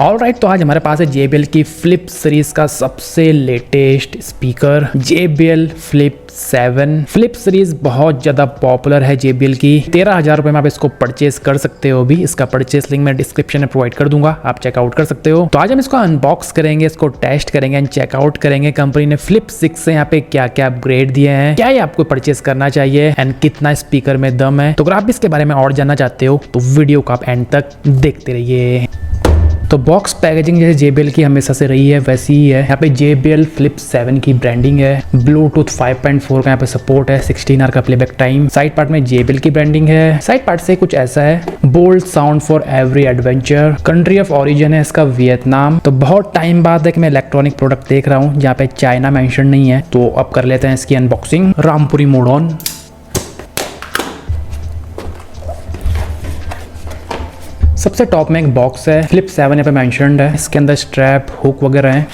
Alright, तो आज हमारे पास है JBL की फ्लिप सीरीज का सबसे latest speaker JBL flip 7। Flip series बहुत ज़्यादा पॉपुलर है JBL की। 13,000 रुपये में आप इसको परचेज कर सकते हो। भी इसका परचेज लिंक मैं डिस्क्रिप्शन में प्रोवाइड कर दूंगा, आप चेकआउट कर सकते हो। तो आज हम इसको अनबॉक्स करेंगे, इसको टेस्ट करेंगे एंड चेकआउट करेंगे कंपनी ने फ्लिप 6 से यहाँ पे क्या क्या अपग्रेड दिए हैं, क्या ये आपको परचेज करना चाहिए एंड कितना स्पीकर में दम है। तो अगर आप इसके बारे में और जानना चाहते हो तो वीडियो को आप एंड तक देखते रहिए। तो बॉक्स पैकेजिंग जैसे JBL की हमेशा से रही है वैसी ही है। यहाँ पे JBL फ्लिप 7 की ब्रांडिंग है। ब्लूटूथ 5.4 का यहाँ पे सपोर्ट है। 16 आवर का प्लेबैक टाइम। साइड पार्ट में JBL की ब्रांडिंग है। साइड पार्ट से कुछ ऐसा है, bold sound for every adventure. Country of origin है इसका वियतनाम। तो बहुत टाइम बाद है कि मैं इलेक्ट्रॉनिक प्रोडक्ट देख रहा हूँ जहाँ पे चाइना मेंशन नहीं है। तो अब कर लेते हैं इसकी अनबॉक्सिंग। Rampuri mode on. सबसे टॉप में एक बॉक्स है, फ्लिप 7 यहाँ पे मेंशन्ड है। इसके अंदर स्ट्रैप, हुक वगैरह है।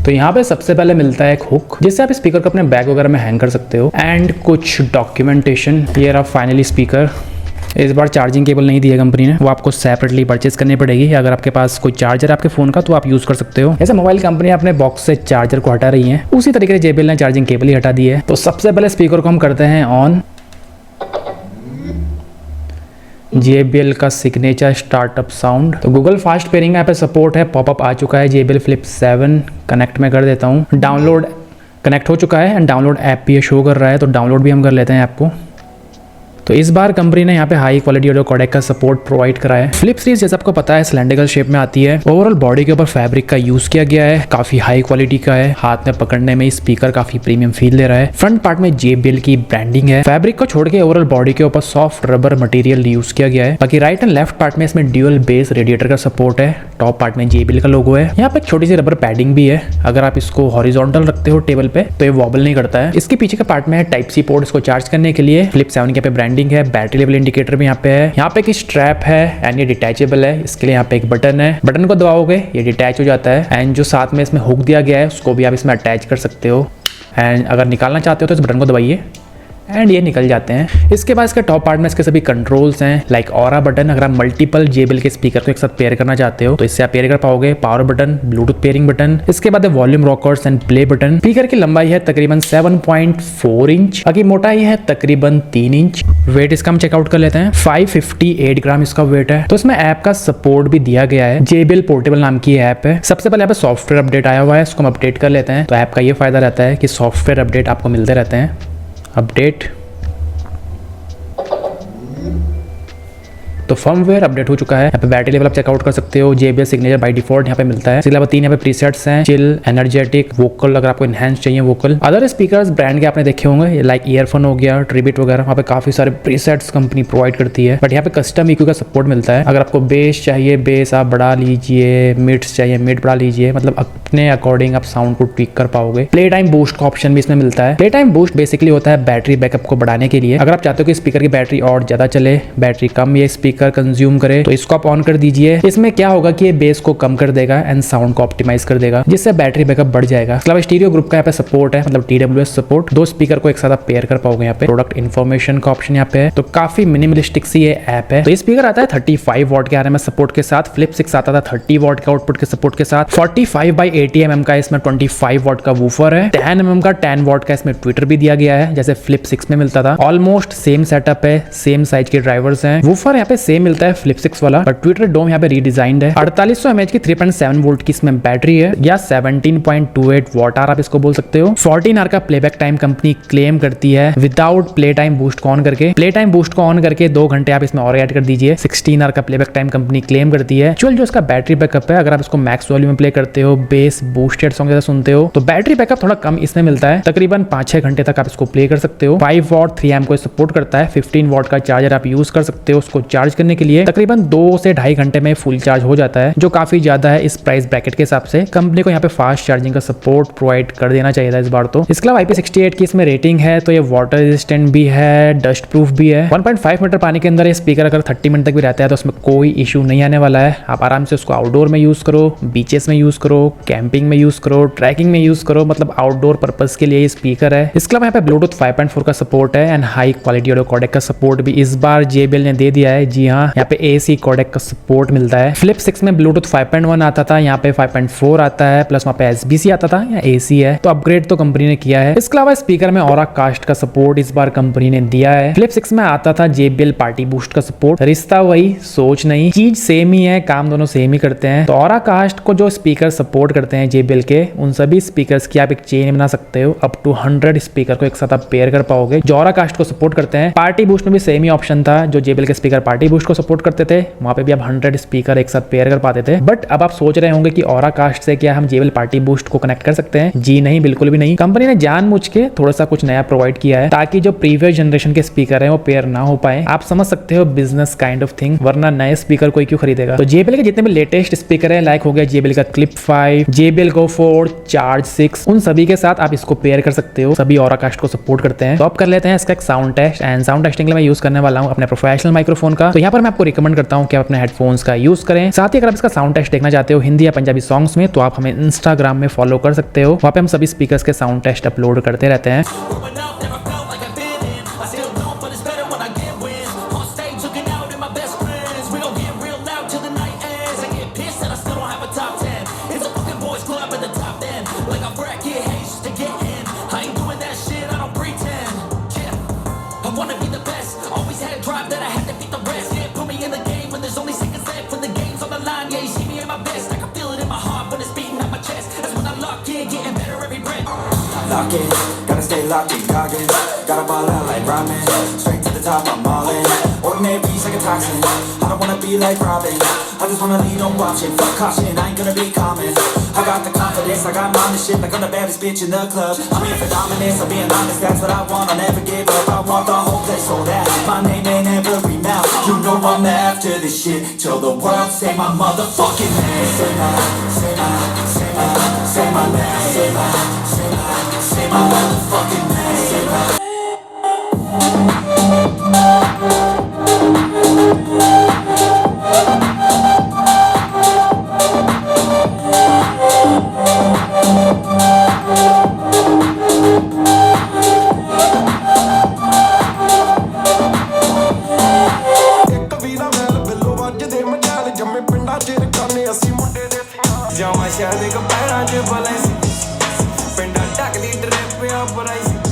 तो यहाँ पे सबसे पहले मिलता है एक हुक जिससे आप स्पीकर को अपने बैग वगैरह में हैंग कर सकते हो एंड कुछ डॉक्यूमेंटेशन। ये रहा फाइनली स्पीकर। इस बार चार्जिंग केबल नहीं दी है कंपनी ने, वो आपको सेपरेटली परचेज करनी पड़ेगी। अगर आपके पास कोई चार्जर है आपके फोन का तो आप यूज कर सकते हो। जैसे मोबाइल कंपनी अपने बॉक्स से चार्जर को हटा रही है, उसी तरीके से JBL ने चार्जिंग केबल ही हटा दी है। तो सबसे पहले स्पीकर को हम करते हैं ऑन। JBL का सिग्नेचर स्टार्टअप साउंड। तो गूगल फास्ट पेयरिंग यहाँ पे सपोर्ट है, पॉपअप आ चुका है। JBL फ्लिप 7 कनेक्ट में कर देता हूँ। डाउनलोड कनेक्ट हो चुका है एंड डाउनलोड ऐप भी शो कर रहा है, तो डाउनलोड भी हम कर लेते हैं ऐप को। तो इस बार कंपनी ने यहाँ पे हाई क्वालिटी ऑडियो कोडेक का सपोर्ट प्रोवाइड करा है। फ्लिप सीरीज जैसे आपको पता है सिलेंड्रिकल शेप में आती है। ओवरऑल बॉडी के ऊपर फैब्रिक का यूज किया गया है, काफी हाई क्वालिटी का है। हाथ में पकड़ने में स्पीकर काफी प्रीमियम फील दे रहा है। फ्रंट पार्ट में JBL की ब्रांडिंग है। फैब्रिक को छोड़ के ओवरऑल बॉडी के ऊपर सॉफ्ट रबर मटेरियल यूज किया गया है। बाकी राइट एंड लेफ्ट पार्ट में इसमें ड्यूअल बेस रेडिएटर का सपोर्ट है। टॉप पार्ट में JBL का लोगो है। यहाँ पे एक छोटी सी रबर पैडिंग भी है। अगर आप इसको हॉरिजॉन्टल रखते हो टेबल पे तो ये वॉबल नहीं करता है। इसके पीछे के पार्ट में टाइप सी पोर्ट, इसको चार्ज करने के लिए। फ्लिप 7 के पे ब्रांडिंग है। बैटरी लेवल इंडिकेटर भी यहाँ पे है। यहाँ पे एक स्ट्रैप है एंड ये डिटैचेबल है। इसके लिए यहाँ पे एक बटन है, बटन को दबाओगे ये डिटैच हो जाता है। एंड जो साथ में इसमें हुक दिया गया है उसको भी आप इसमें अटैच कर सकते हो। एंड अगर निकालना चाहते हो तो इस बटन को दबाइए एंड ये निकल जाते हैं। इसके बाद इसके टॉप पार्ट में इसके सभी कंट्रोल्स हैं, लाइक ऑरा बटन। अगर आप मल्टीपल JBL के स्पीकर को एक साथ पेयर करना चाहते हो तो इससे आप पेयर कर पाओगे। Power button, bluetooth pairing button. इसके बाद volume rockers and play button. Speaker की लंबाई है तकरीबन 7.4 इंच, बाकी मोटाई है तकरीबन 3 इंच। वेट इसका हम चेकआउट कर लेते हैं। 558 ग्राम इसका वेट है। तो इसमें ऐप का सपोर्ट भी दिया गया है। JBL पोर्टेबल नाम की ऐप है। सबसे पहले यहाँ पे सॉफ्टवेयर अपडेट आया हुआ है, इसको हम अपडेट कर लेते हैं। तो ऐप का ये फायदा रहता है कि सॉफ्टवेयर अपडेट आपको मिलते रहते हैं। अपडेट। तो फर्मवेयर अपडेट हो चुका है। यहाँ पे बैटरी लेवल आप चेकआउट कर सकते हो। JBL सिग्नेचर बाय डिफॉल्ट यहाँ पे मिलता है। इसके अलावा 3 यहाँ पे प्रीसेट्स हैं, चिल, एनर्जेटिक, वोकल। अगर आपको एनहांस चाहिए वोकल। अदर स्पीकर्स ब्रांड के आपने देखे होंगे, लाइक ईयरफोन हो गया, ट्रिब्यूट वगैरह। वहाँ पे काफी सारे प्रीसेट्स कंपनी प्रोवाइड करती है, बट यहाँ पे कस्टम EQ का सपोर्ट मिलता है। अगर आपको बेस चाहिए बेस आप बढ़ा लीजिए, मिड्स चाहिए मिड बढ़ा लीजिए, मतलब अपने अकॉर्डिंग आप साउंड को ट्विक कर पाओगे। प्ले टाइम बूस्ट का ऑप्शन भी इसमें मिलता है। प्ले टाइम बूस्ट बेसिकली होता है बैटरी बैकअप को बढ़ाने के लिए। अगर आप चाहते हो कि स्पीकर की बैटरी और ज्यादा चले, बैटरी कम ये स्पीकर कंज्यूम करे, तो इसको आप ऑन कर दीजिए। इसमें क्या होगा कि ये बेस को कम कर देगा एंड साउंड को ऑप्टिमाइज कर देगा, जिससे बैटरी बैकअप बढ़ जाएगा। इसके अलावा स्टीरियो ग्रुप का यहाँ पे सपोर्ट है, मतलब TWS सपोर्ट। 2 स्पीकर को एक साथ आप पेयर कर पाओगे। यहाँ पे प्रोडक्ट इन्फॉर्मेशन का ऑप्शन यहाँ पे है। तो काफी मिनिमलिस्टिक सी ये ऐप है। तो ये स्पीकर आता है 35 वॉट के RMS सपोर्ट के साथ। फ्लिप 6 आता था 30 वॉट के आउटपुट के सपोर्ट के साथ। 45/80 mm का इसमें 25 वॉट का वूफर है। 10 mm का 10 वॉट का इसमें ट्विटर भी दिया गया है, जैसे फ्लिप 6 में मिलता था। ऑलमोस्ट सेम सेटअप है, सेम साइज के ड्राइवर्स हैं। वूफर यहाँ पे सेम मिलता है फ्लिप 6 वाला, बट ट्विटर डोम यहाँ पे रीडिजाइंड है। 4800 mAh की 3.7 वोल्ट की इसमें बैटरी है, या 17.28 वॉट आवर आप इसको बोल सकते हो। 14 आवर का प्लेबैक टाइम कंपनी क्लेम करती है विदाउट प्ले टाइम बूस्ट को ऑन करके। प्ले टाइम बूस्ट को ऑन करके 2 घंटे आप इसमें और ऐड कर दीजिए। 16 आवर का प्लेबैक टाइम कंपनी क्लेम करती है। जो इसका बैटरी बैकअप है, अगर आप इसको मैक्स वॉल्यूम में प्ले करते हो, बेस बूस्टेड सॉन्ग जैसा सुनते हो, तो बैटरी बैकअप थोड़ा कम इसमें मिलता है। तकरीबन 5-6 घंटे तक आप इसको प्ले कर सकते हो। 5 वॉट 3 एम्प को सपोर्ट करता है। 15 वॉट का चार्जर आप यूज कर सकते हो उसको चार्ज करने के लिए। तकरीबन 2 से 2.5 घंटे में फुल चार्ज हो जाता है, जो काफी ज्यादा है इस प्राइस ब्रैकेट के हिसाब से। कंपनी को यहाँ पे फास्ट चार्जिंग का सपोर्ट प्रोवाइड कर देना चाहिए था इस बार तो। इसके अलावा IP68 की इसमें रेटिंग है, तो ये वाटर रेजिस्टेंट भी है, डस्ट प्रूफ भी है। 1.5 मीटर पानी के अंदर ये स्पीकर अगर 30 मिनट तक भी रहता है तो उसमें कोई इशू नहीं आने वाला है। आप आराम से उसको आउटडोर में यूज करो, बीचेस में यूज करो, कैंपिंग में यूज करो, ट्रैकिंग में यूज करो, मतलब आउटडोर पर्पज के लिए ये स्पीकर है। इसके अलावा यहाँ पे ब्लूटूथ 5.4 का सपोर्ट है and high quality audio codec का सपोर्ट भी इस बार JBL ने दे दिया है। जी हाँ, यहाँ पे AC कोडेक का सपोर्ट मिलता है। फ्लिप 6 में ब्लूटूथ 5.1 आता था, यहाँ पे 5.4 आता है, प्लस वहाँ पे SBC आता था, या AC है, तो अपग्रेड तो कंपनी ने किया है। इसके अलावा स्पीकर में ऑरा कास्ट का सपोर्ट इस बार कंपनी ने दिया है। फ्लिप 6 में आता था JBL पार्टी बूस्ट का सपोर्ट। रिश्ता वही, सोच नहीं, चीज सेम ही है, काम दोनों सेम ही करते हैं। तो ऑरा कास्ट को जो स्पीकर सपोर्ट करते हैं JBL के, उन सभी स्पीकर्स की आप एक चेन बना सकते हो। अप टू 100 स्पीकर को एक साथ आप पेयर कर पाओगे जो ऑरा कास्ट को सपोर्ट करते हैं। पार्टी बूस्ट में भी सेम ही ऑप्शन था, जो JBL के स्पीकर पार्टी बूस्ट को सपोर्ट करते थे, वहां पे भी आप 100 स्पीकर एक साथ पेयर कर पाते थे। बट अब आप सोच रहे होंगे कि ऑरा कास्ट से क्या हम JBL पार्टी बूस्ट को कनेक्ट कर सकते हैं? जी नहीं, बिल्कुल भी नहीं। कंपनी ने जानबूझ के थोड़ा सा कुछ नया प्रोवाइड किया है ताकि जो प्रीवियस जनरेशन के स्पीकर है वो पेयर ना हो पाए। आप समझ सकते हो, बिजनेस काइंड ऑफ थिंग, वरना नए स्पीकर कोई क्यों खरीदेगा। तो JBL के जितने भी लेटेस्ट स्पीकर है, लाइक हो गया JBL का क्लिप 5, JBL Go 4, चार्ज 6, उन सभी के साथ आप इसको पेयर कर सकते हो। सभी ऑरा कास्ट को सपोर्ट करते हैं। तो अब कर लेते हैं इसका एक sound test. And sound testing के लिए मैं यूज करने वाला हूं अपने प्रोफेशनल माइक्रोफोन का। तो यहाँ पर मैं आपको रिकमेंड करता हूँ कि आप अपने हेडफोन्स का यूज करें। साथ ही अगर आप इसका साउंड टेस्ट देखना चाहते हो हिंदी या पंजाबी सॉन्ग्स में, तो आप हमें इंस्टाग्राम में फॉलो कर सकते हो। वहाँ पे हम सभी स्पीकर्स के साउंड टेस्ट अपलोड करते रहते हैं। Lock in, gotta stay locked in, goggins. Gotta ball out like ramen. Straight to the top, I'm all in. Ordinary's like a toxin. I don't wanna be like Robin. I just wanna lead on watching. Fuck caution, I ain't gonna be common. I got the confidence, I got mine and shit like I'm the baddest bitch in the club. I'm here for dominance, I'm being honest, that's what I want. I'll never give up, I want the whole place sold out. My name ain't every mouth. You know I'm after this shit till the world say my motherfucking name. Say my, say my, say my, say my name. Say my, say my, say my motherfucking name. Say my.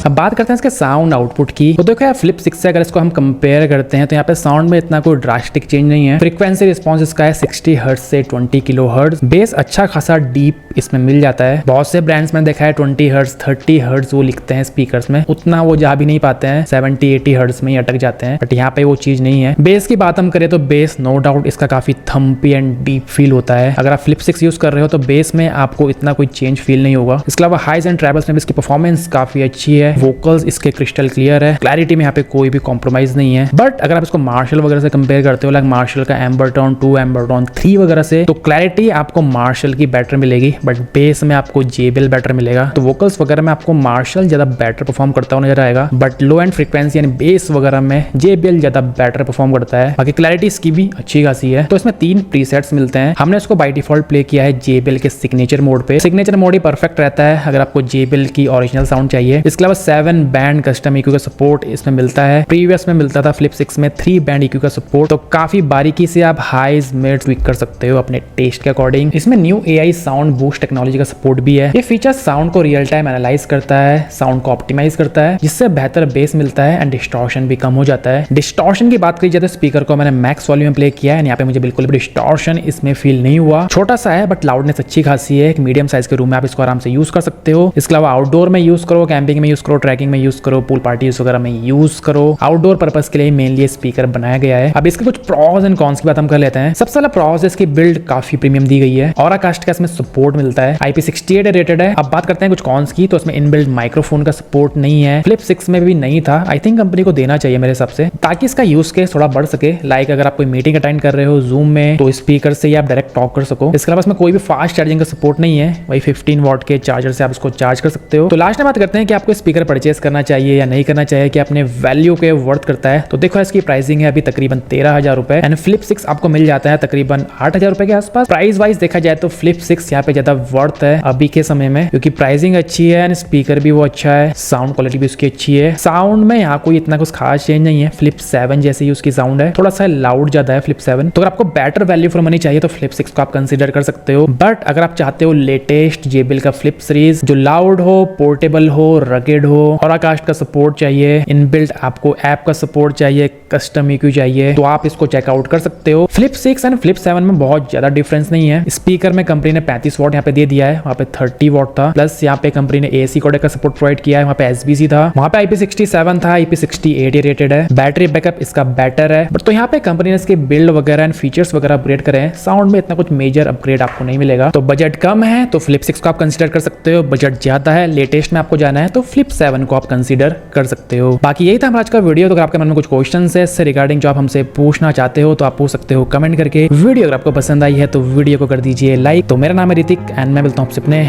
अब बात करते हैं इसके sound output की। तो देखो यार, flip 6 से अगर इसको हम कंपेयर करते हैं तो यहाँ पे साउंड में इतना कोई ड्रास्टिक चेंज नहीं है। फ्रीक्वेंसी रिस्पांस इसका है 60 हर्ट्ज से 20 किलो हर्ट्ज। बेस अच्छा खासा डीप इसमें मिल जाता है। बहुत से ब्रांड्स में देखा है 20 हर्ट्ज 30 हर्ट्ज वो लिखते हैं स्पीकर्स में, उतना वो जा भी नहीं पाते हैं, 70-80 हर्ट्ज में ही अटक जाते हैं। बट यहाँ पे वो चीज नहीं है। बेस की बात हम करें तो बेस नो डाउट इसका काफी थम्पी एंड डीप फील होता है। अगर आप फ्लिप 6 यूज कर रहे हो तो बेस में आपको इतना कोई चेंज फील नहीं होगा। इसके अलावा हाइज एंड ट्रेवल्स में भी इसकी परफॉर्मेंस काफी अच्छी है। वोकल्स इसके क्रिस्टल क्लियर है। क्लैरिटी में यहाँ पे कोई भी कॉम्प्रोमाइज नहीं है। बट अगर आप इसको मार्शल वगैरह से कंपेयर करते हो, लाइक मार्शल का एम्बरटोन 2, एम्बरटोन 3 वगैरह से, तो क्लैरिटी आपको मार्शल की बेटर मिलेगी, बट बेस में आपको JBL बेटर मिलेगा। तो वोकल्स वगैरह में आपको मार्शल ज्यादा बेटर परफॉर्म करता हुआ नजर आएगा, बट लो एंड फ्रीक्वेंसी यानी बेस वगैरह में JBL ज्यादा बेटर परफॉर्म करता है। बाकी क्लैरिटी इसकी भी अच्छी खासी है। तो इसमें 3 प्रीसेट्स मिलते हैं। हमने इसको बाय डिफॉल्ट प्ले किया है JBL के सिग्नेचर मोड पे। सिग्नेचर मोड ही परफेक्ट रहता है अगर आपको JBL की ओरिजिनल साउंड चाहिए। इसके अलावा 7 बैंड कस्टम EQ का सपोर्ट इसमें मिलता है। प्रीवियस में मिलता था फ्लिप 6 में 3 बैंड EQ का सपोर्ट। तो काफी बारीकी से आप हाइज मिड ट्विक कर सकते हो अपने टेस्ट के अकॉर्डिंग। इसमें new AI sound boost technology का सपोर्ट भी है। ये फीचर साउंड को रियल टाइम एनालाइज करता है, साउंड को ऑप्टिमाइज करता है, जिससे बेहतर बेस मिलता है एंड डिस्टॉर्शन भी कम हो जाता है। डिस्टॉर्शन की बात करी जाए तो स्पीकर को मैंने मैक्स वॉल्यूम में प्ले किया है, यहाँ पे मुझे बिल्कुल भी डिस्टॉर्शन इसमें फील नहीं हुआ। छोटा सा है बट लाउडनेस अच्छी खासी है। एक मीडियम साइज के रूम में आप इसको आराम से यूज कर सकते हो। इसके अलावा आउटडोर में यूज करो, कैंपिंग में यूज करो, ट्रैकिंग में यूज करो, पूल पार्टीज वगैरह में यूज करो। आउटडोर पर्पस के लिए मेनली स्पीकर बनाया गया है। अब इसके कुछ प्रॉस एंड कॉन्स की बात हम कर लेते हैं। सबसे पहला प्रॉस है इसकी बिल्ड काफी प्रीमियम दी गई है। ऑरा कास्ट का इसमें सपोर्ट मिलता है, IP68 रेटेड है। अब बात करते हैं कुछ कॉन्स की, तो इसमें इनबिल्ट माइक्रोफोन का सपोर्ट नहीं है। फ्लिप 6 में भी नहीं था। आई थिंक कंपनी को देना चाहिए मेरे हिसाब से, ताकि इसका यूज केस थोड़ा बढ़ सके। लाइक अगर आप कोई मीटिंग अटेंड कर रहे हो जूम में, तो स्पीकर से ही आप डायरेक्ट टॉक कर सको। इसके अलावा इसमें कोई भी फास्ट चार्जिंग का सपोर्ट नहीं है। वही 15 वॉट के चार्जर से आप इसको चार्ज कर सकते हो। तो लास्ट में बात करते हैं कि आपको स्पीकर स्पीकर परचेस करना चाहिए या नहीं करना चाहिए, कि अपने वैल्यू के वर्थ करता है, तो देखो इसकी प्राइसिंग है अभी तकरीबन 13,000 रुपए एंड फ्लिप 6 आपको मिल जाता है तकरीबन 8,000 रुपए के आसपास। प्राइस वाइज देखा जाए तो फ्लिप 6 यहाँ पे ज्यादा वर्थ है अभी के समय में, क्योंकि प्राइसिंग अच्छी है एंड स्पीकर भी वो अच्छा है, साउंड क्वालिटी भी उसकी अच्छी है। साउंड में यहाँ कोई इतना कुछ खास चेंज नहीं है, फ्लिप 7 जैसे ही उसकी साउंड है, थोड़ा सा लाउड ज्यादा है फ्लिप 7। तो अगर आपको बेटर वैल्यू फॉर मनी चाहिए तो फ्लिप 6 को आप कंसीडर कर सकते हो। बट अगर आप चाहते हो लेटेस्ट JBL का फ्लिप सीरीज जो लाउड हो, पोर्टेबल हो, रगेड हो, ऑराकास्ट का सपोर्ट चाहिए, इनबिल्ट आपको ऐप का सपोर्ट चाहिए, कस्टम EQ चाहिए, तो आप इसको चेकआउट कर सकते हो। फ्लिप 6 एंड फ्लिप 7 में बहुत ज्यादा डिफरेंस नहीं है। स्पीकर में कंपनी ने 35 वॉट यहाँ पे दे दिया है, वहाँ पे 30 वॉट था, प्लस यहाँ पे कंपनी ने AC कोडेक का सपोर्ट प्रोवाइड किया है, वहाँ पे SBC था, वहाँ पे IP67 था, IP68 रेटेड है। बैटरी बैकअप इसका बेटर है, बट तो यहाँ पे कंपनी ने इसके बिल्ड वगैरह एंड फीचर्स वगैरह अपग्रेड करे हैं। साउंड में इतना कुछ मेजर अपग्रेड आपको नहीं मिलेगा। तो बजट कम है तो फ्लिप 6 को आप कंसीडर कर सकते हो, बजट ज्यादा है, लेटेस्ट में आपको जाना है तो फ्लिप 7 को आप कंसीडर कर सकते हो। बाकी यही था हमारा आज का वीडियो। तो अगर आपके मन में कुछ क्वेश्चन है इससे रिगार्डिंग जो आप हमसे पूछना चाहते हो तो आप पूछ सकते हो कमेंट करके। वीडियो अगर आपको पसंद आई है तो वीडियो को कर दीजिए लाइक। तो मेरा नाम है ऋतिक एंड मैं मिलता हूँ आपसे अपने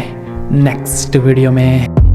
नेक्स्ट वीडियो में।